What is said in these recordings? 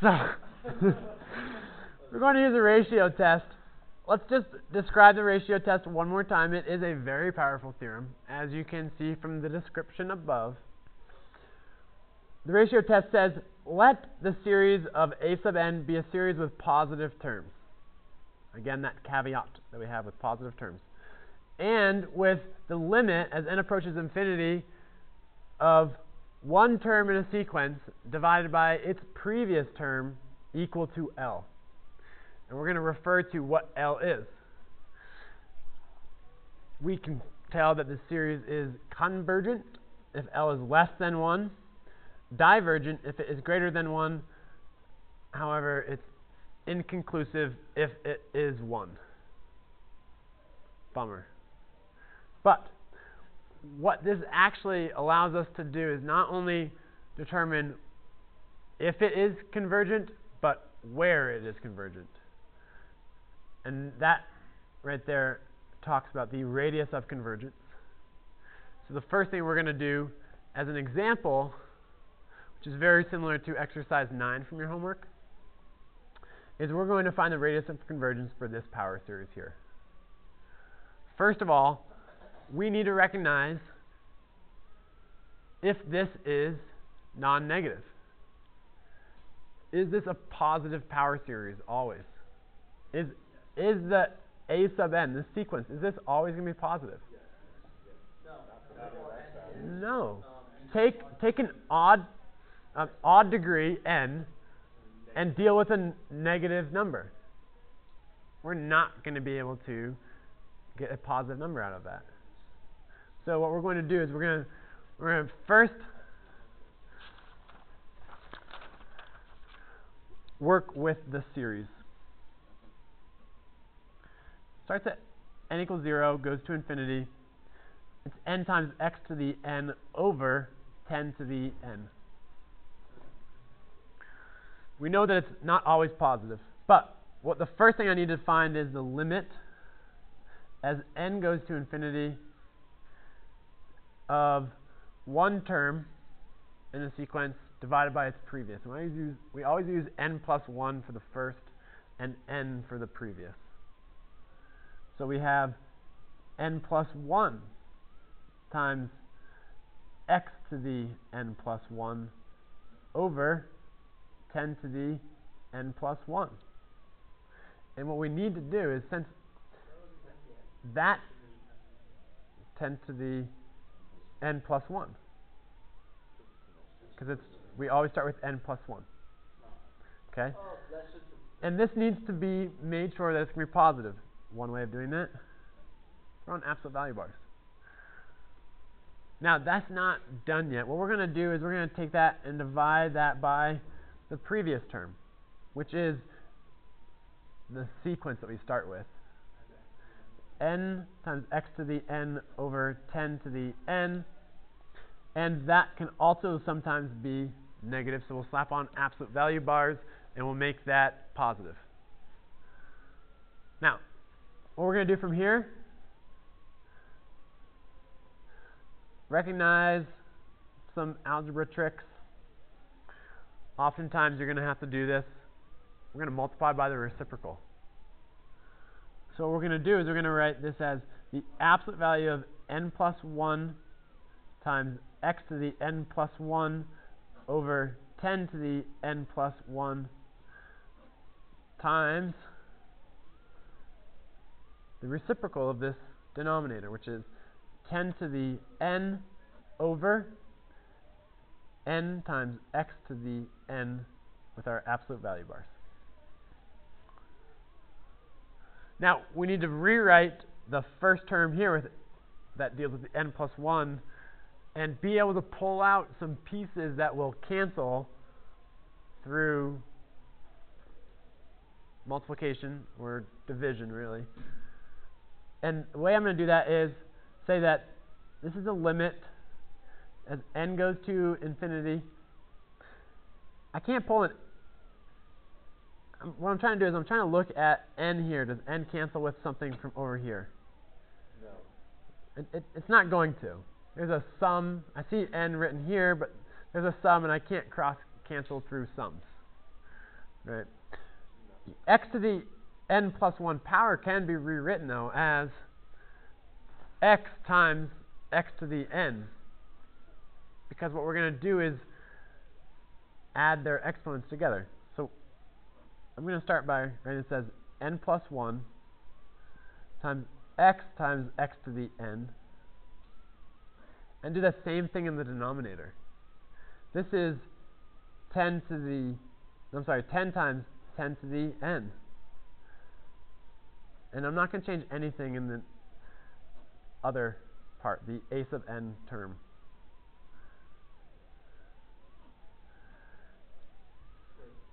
So we're going to use a ratio test. Let's just describe the ratio test one more time. It is a very powerful theorem, as you can see from the description above. The ratio test says, let the series of a sub n be a series with positive terms. Again, that caveat that we have with positive terms. And with the limit, as n approaches infinity, of one term in a sequence divided by its previous term equal to L. And we're going to refer to what L is. We can tell that the series is convergent if L is less than 1, divergent if it is greater than 1. However, it's inconclusive if it is 1. Bummer. But what this actually allows us to do is not only determine if it is convergent, but where it is convergent. And that right there talks about the radius of convergence. So the first thing we're going to do as an example, which is very similar to exercise 9 from your homework, is we're going to find the radius of convergence for this power series here. First of all, we need to recognize if this is non-negative. Is this a positive power series always? Is the a sub n, this sequence, is this always going to be positive? No. Take an odd degree n and deal with a negative number. We're not going to be able to get a positive number out of that. So what we're going to do is we're going to first work with the series. Starts at n equals 0, goes to infinity. It's n times x to the n over 10 to the n. We know that it's not always positive. But what the first thing I need to find is the limit as n goes to infinity of one term in a sequence divided by its previous. And we always use n plus 1 for the first and n for the previous. So we have n plus 1 times x to the n plus 1 over 10 to the n plus 1. And what we need to do is, since that 10 to the n plus 1, because we always start with n plus 1. Okay? And this needs to be made sure that it's going to be positive. One way of doing that, we're on absolute value bars. Now, that's not done yet. What we're going to do is we're going to take that and divide that by the previous term, which is the sequence that we start with. N times x to the n over 10 to the n. And that can also sometimes be negative. So we'll slap on absolute value bars, and we'll make that positive. Now, what we're going to do from here, recognize some algebra tricks. Oftentimes you're going to have to do this. We're going to multiply by the reciprocal. So what we're going to do is we're going to write this as the absolute value of n plus 1 times x to the n plus 1 over 10 to the n plus 1 times the reciprocal of this denominator, which is 10 to the n over n times x to the n with our absolute value bars. Now, we need to rewrite the first term here with that deals with the n plus 1 and be able to pull out some pieces that will cancel through multiplication or division, really. And the way I'm going to do that is say that this is a limit as n goes to infinity. I can't pull it. What I'm trying to do is I'm trying to look at n here. Does n cancel with something from over here? No. It's not going to. There's a sum. I see n written here, but there's a sum, and I can't cross cancel through sums. right? X to the n plus 1 power can be rewritten, though, as x times x to the n. Because what we're going to do is add their exponents together. So I'm going to start by writing this as n plus 1 times x to the n, and do the same thing in the denominator. This is 10 times 10 to the n. And I'm not going to change anything in the other part, the a sub n term.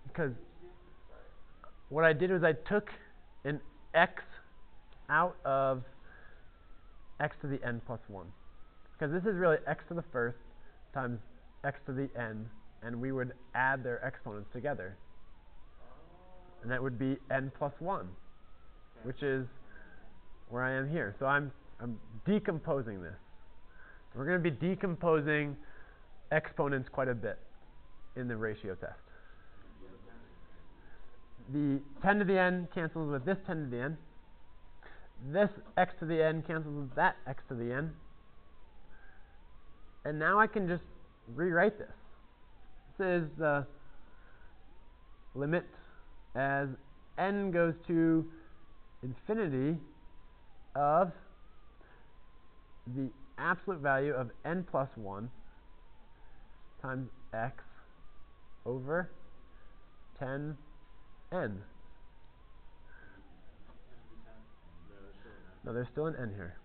Because what I did was I took an x out of x to the n plus 1. Because this is really x to the first times x to the n, and we would add their exponents together. And that would be n plus 1, which is where I am here. So I'm decomposing this. We're going to be decomposing exponents quite a bit in the ratio test. The 10 to the n cancels with this 10 to the n. This x to the n cancels with that x to the n. And now I can just rewrite this. This is the limit as n goes to infinity of the absolute value of n plus 1 times x over 10n. No, there's still an n here.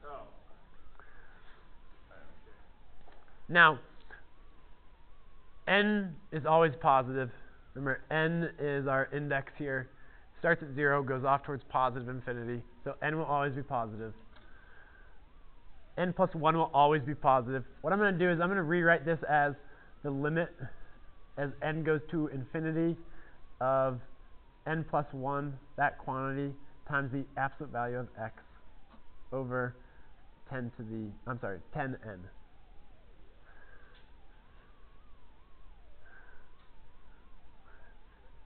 Now, n is always positive. Remember, n is our index here. Starts at 0, goes off towards positive infinity. So n will always be positive. N plus 1 will always be positive. What I'm going to do is I'm going to rewrite this as the limit as n goes to infinity of n plus 1, that quantity, times the absolute value of x over 10n.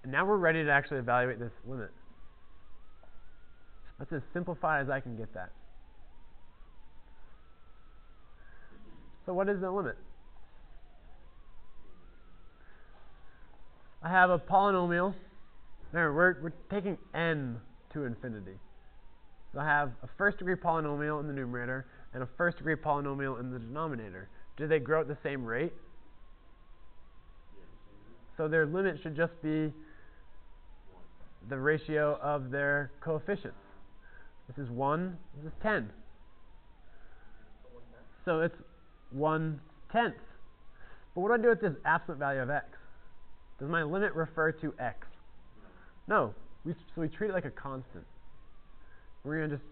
And now we're ready to actually evaluate this limit. That's as simplified as I can get that. So what is the limit? I have a polynomial. Remember, we're taking n to infinity. So I have a first degree polynomial in the numerator and a first degree polynomial in the denominator. Do they grow at the same rate? So their limit should just be the ratio of their coefficients. This is 1, this is 10. So it's 1/10. But what do I do with this absolute value of x? Does my limit refer to x? No. So we treat it like a constant. We're going to just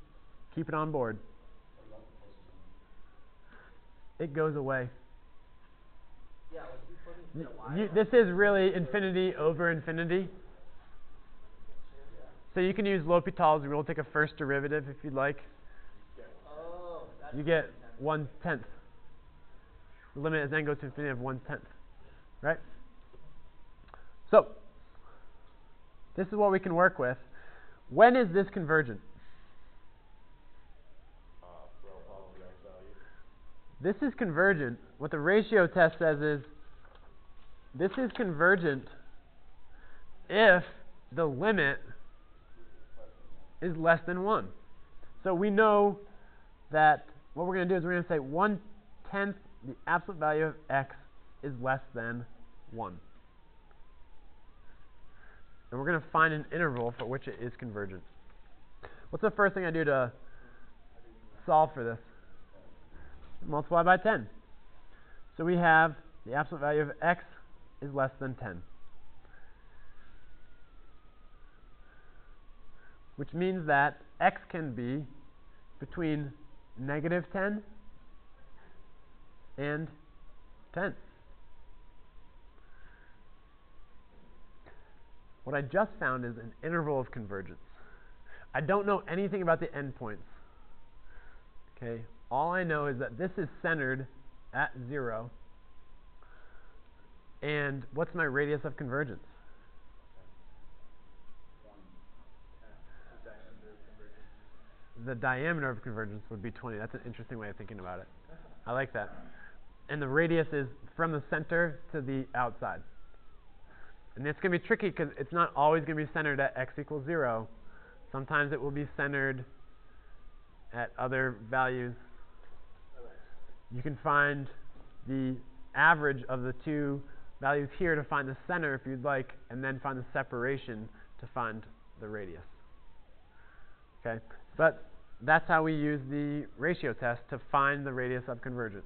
keep it on board. It goes away. This is really infinity over infinity. So you can use L'Hopital's rule, take a first derivative if you'd like. You get 1/10. The limit as n goes to infinity of 1/10. Right? So this is what we can work with. When is this convergent? This is convergent. What the ratio test says is this is convergent if the limit is less than 1. So we know that what we're going to do is we're going to say 1/10 the absolute value of x is less than 1. And we're going to find an interval for which it is convergent. What's the first thing I do to solve for this? Multiply by 10. So we have the absolute value of x is less than 10. Which means that x can be between -10 and 10. What I just found is an interval of convergence. I don't know anything about the endpoints. Okay, all I know is that this is centered at 0. And what's my radius of convergence? the diameter of convergence would be 20. That's an interesting way of thinking about it. I like that. And the radius is from the center to the outside. And it's going to be tricky because it's not always going to be centered at x equals 0. Sometimes it will be centered at other values. You can find the average of the two values here to find the center if you'd like, and then find the separation to find the radius. Okay, but that's how we use the ratio test to find the radius of convergence.